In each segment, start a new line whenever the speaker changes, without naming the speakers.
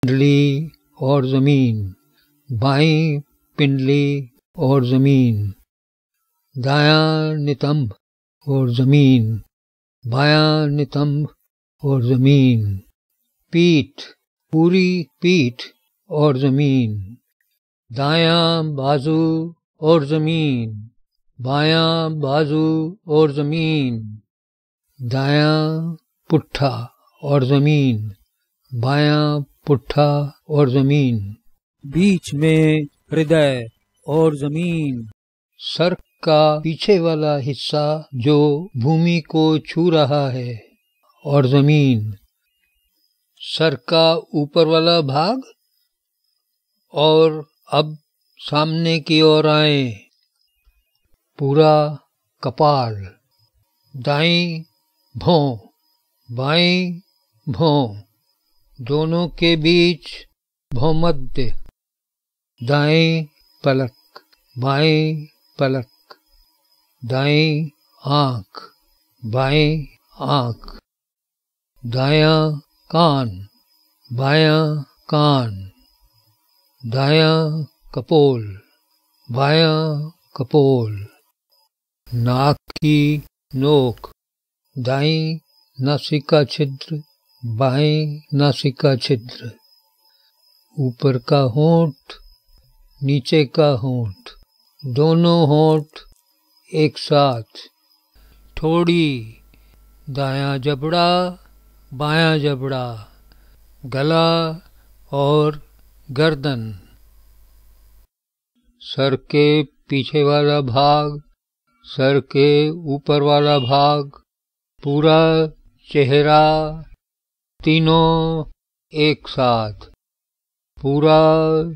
पिंडली और जमीन, बाईं पिंडली और जमीन, दायां नितंब और जमीन, बायां नितंब और जमीन, पीठ, पूरी पीठ और जमीन, दायां बाजू और जमीन, बायां बाजू और जमीन, दायां पुट्ठा और जमीन, बायां पुट्ठा और जमीन,
बीच में हृदय और जमीन।
सर का पीछे वाला हिस्सा जो भूमि को छू रहा है और जमीन, सर का ऊपर वाला भाग। और अब सामने की ओर आए, पूरा कपाल, दाईं भौं, बाईं भौं, दोनों के बीच भौमध्य, दाईं पलक, बाईं पलक, दाईं आंख, बाईं आंख, दायां कान, बायां कान, दायां कपोल, बायां कपोल, नाक की नोक, दाईं नासिका छिद्र, बाईं नासिका छिद्र, ऊपर का होंठ, नीचे का होंठ, दोनों होंठ एक साथ, ठोड़ी, दायां जबड़ा, बायां जबड़ा, गला और गर्दन, सर के पीछे वाला भाग, सर के ऊपर वाला भाग, पूरा चेहरा, तीनों एक साथ, पूरा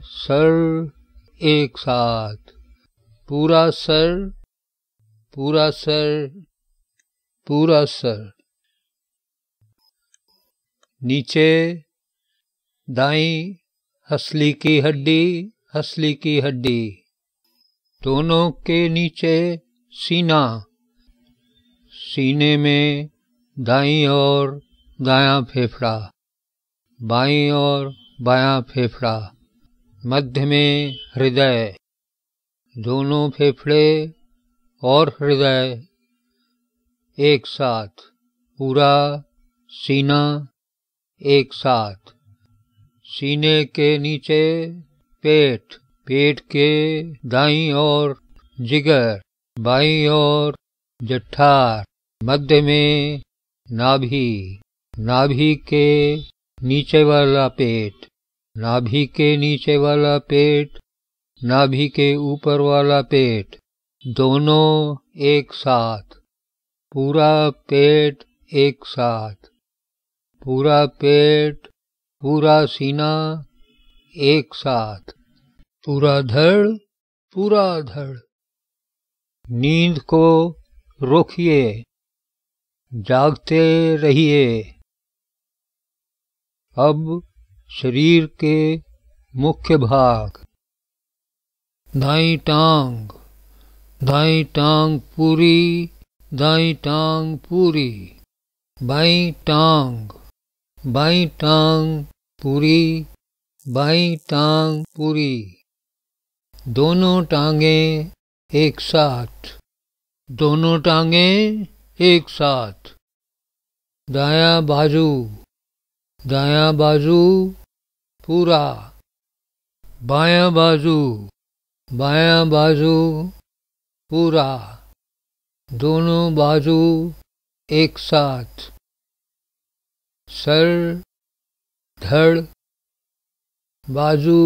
सर एक साथ, पूरा सर, पूरा सर, पूरा सर, नीचे दाईं हंसली की हड्डी, हंसली की हड्डी, दोनों के नीचे सीना, सीने में दाईं और दायां फेफड़ा, बाईं और बायां फेफड़ा, मध्य में हृदय, दोनों फेफड़े और हृदय एक साथ, पूरा सीना एक साथ, सीने के नीचे पेट, पेट के दाईं ओर जिगर, बाईं ओर जठर, मध्य में नाभि, नाभि के नीचे वाला पेट, नाभि के नीचे वाला पेट, नाभि के ऊपर वाला पेट, दोनों एक साथ, पूरा पेट एक साथ, पूरा पेट, पूरा सीना एक साथ, पूरा धड़, पूरा धड़। नींद को रोकिए, जागते रहिए। अब शरीर के मुख्य भाग, दाईं टांग, दाईं टांग पूरी, दाईं टांग पूरी, बाईं टांग, बाईं टांग पूरी, बाईं टांग पूरी, दोनों टांगें एक साथ, दोनों टांगें एक साथ, दायां बाजू, दायां बाजू पूरा, बायां बाजू, बायां बाजू पूरा, दोनों बाजू एक साथ, सर, धड़, बाजू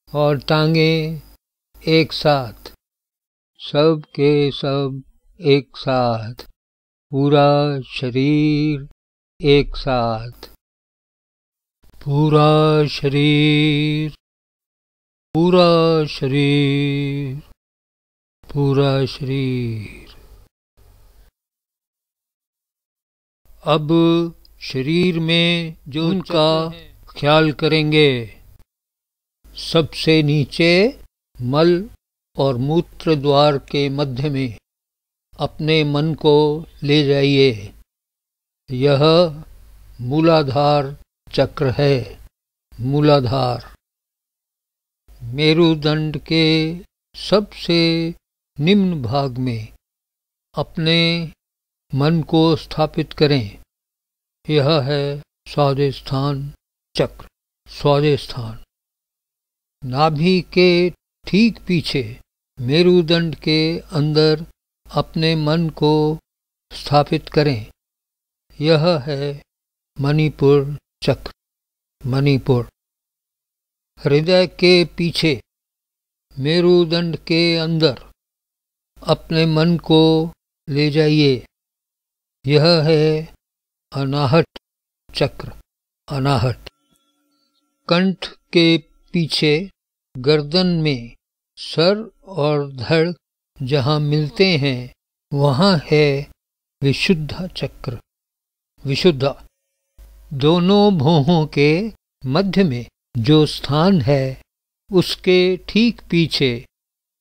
और टांगें एक साथ, सब के सब एक साथ, पूरा शरीर एक साथ, पूरा शरीर, पूरा शरीर, पूरा शरीर। अब शरीर में जो उनका ख्याल करेंगे, सबसे नीचे मल और मूत्र द्वार के मध्य में अपने मन को ले जाइए। यह मूलाधार चक्र है। मूलाधार। मेरुदंड के सबसे निम्न भाग में अपने मन को स्थापित करें। यह है स्वादिष्ठान चक्र। स्वादिष्ठान नाभि के ठीक पीछे मेरुदंड के अंदर अपने मन को स्थापित करें। यह है मणिपुर चक्र। मणिपुर हृदय के पीछे मेरुदंड के अंदर अपने मन को ले जाइए। यह है अनाहत चक्र। अनाहत कंठ के पीछे गर्दन में सर और धड़ जहाँ मिलते हैं वहाँ है विशुद्ध चक्र। विशुद्ध दोनों भौहों के मध्य में जो स्थान है उसके ठीक पीछे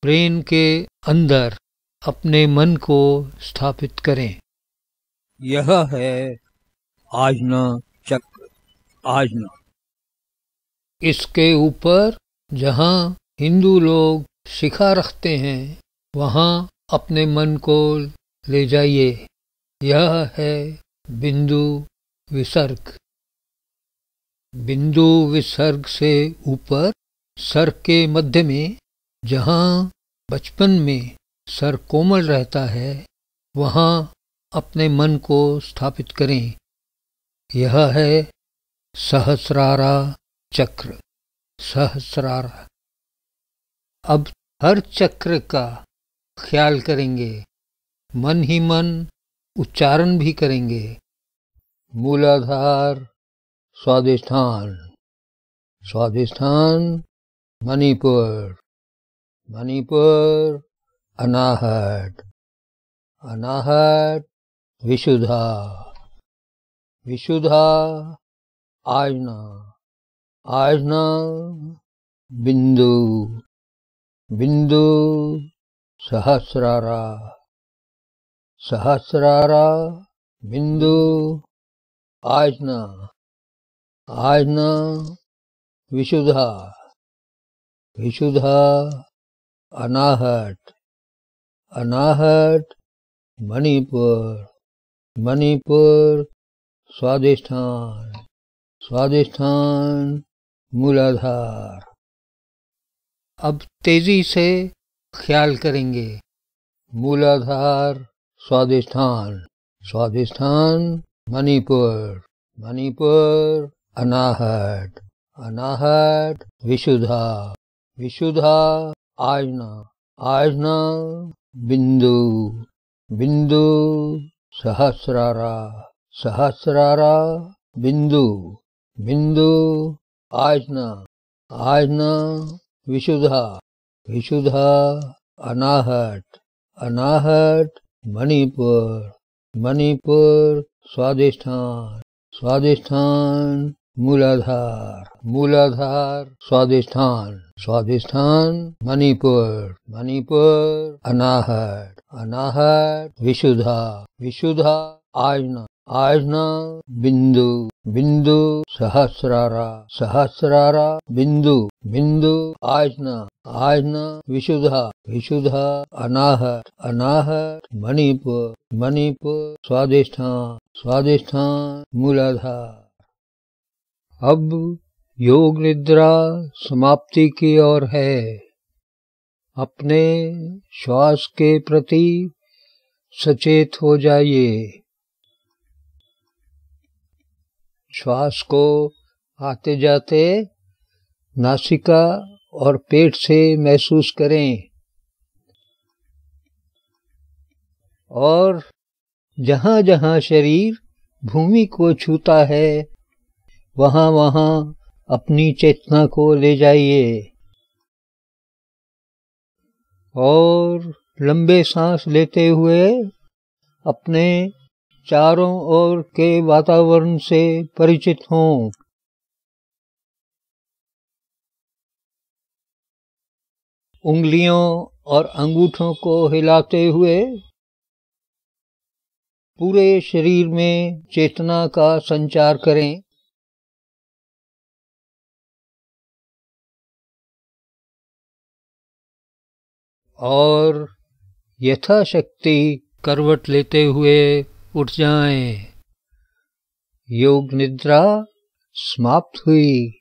ब्रेन के अंदर अपने मन को स्थापित करें।
यह है आजना चक्र। आजना
इसके ऊपर जहाँ हिंदू लोग शिखा रखते हैं वहाँ अपने मन को ले जाइए। यह है बिंदु विसर्ग। बिंदु विसर्ग से ऊपर सर के मध्य में जहाँ बचपन में सर कोमल रहता है वहाँ अपने मन को स्थापित करें। यह है सहस्रारा चक्र। सहस्रारा अब हर चक्र का ख्याल करेंगे, मन ही मन उच्चारण भी करेंगे। मूलाधार स्वादिष्ठान। स्वादिष्ठान मणिपुर। मणिपुर अनाहत। अनाहत विशुद्धा। विशुद्धा आजना। आजना बिंदु। बिंदु सहस्रारा। सहस्रारा बिंदु आजना। आजना विशुद्धा। विशुद्धा अनाहत। अनाहत मणिपुर। मणिपुर स्वादिष्ठान। स्वादिष्ठान मूलाधार। अब तेजी से ख्याल करेंगे। मूलाधार स्वादिष्ठान। स्वादिष्ठान मणिपुर। मणिपुर अनाहत। अनाहत विशुद्धा। विशुद्धा आजना। आजना बिंदु। बिंदु सहस्रारा। सहस्रारा बिंदु। बिंदु आजना। आजना विशुद्धा। विशुद्धा अनाहत। अनाहत मणिपुर। मणिपुर स्वादिष्ठान। स्वादिष्ठान मूलाधार। मूलाधार स्वादिष्ठान। स्वादिष्ठान मणिपुर। मणिपुर अनाहत। अनाहत विशुद्धा। विशुद्धा आजना। आजना बिंदु। बिंदु सहस्रारा। सहस्रारा बिंदु। बिंदु आजना। आजना विशुद्धा। विशुद्धा अनाहत। अनाहत मणिपुर। मणिपुर स्वादिष्ठान। स्वादिष्ठान मूलाधार। अब योग निद्रा समाप्ति की ओर है। अपने श्वास के प्रति सचेत हो जाइए। श्वास को आते जाते नासिका और पेट से महसूस करें और जहाँ जहाँ शरीर भूमि को छूता है वहाँ वहाँ अपनी चेतना को ले जाइए और लंबे सांस लेते हुए अपने चारों ओर के वातावरण से परिचित हों। उंगलियों और अंगूठों को हिलाते हुए पूरे शरीर में चेतना का संचार करें। और यथाशक्ति करवट लेते हुए उठ जाएं। योग निद्रा समाप्त हुई।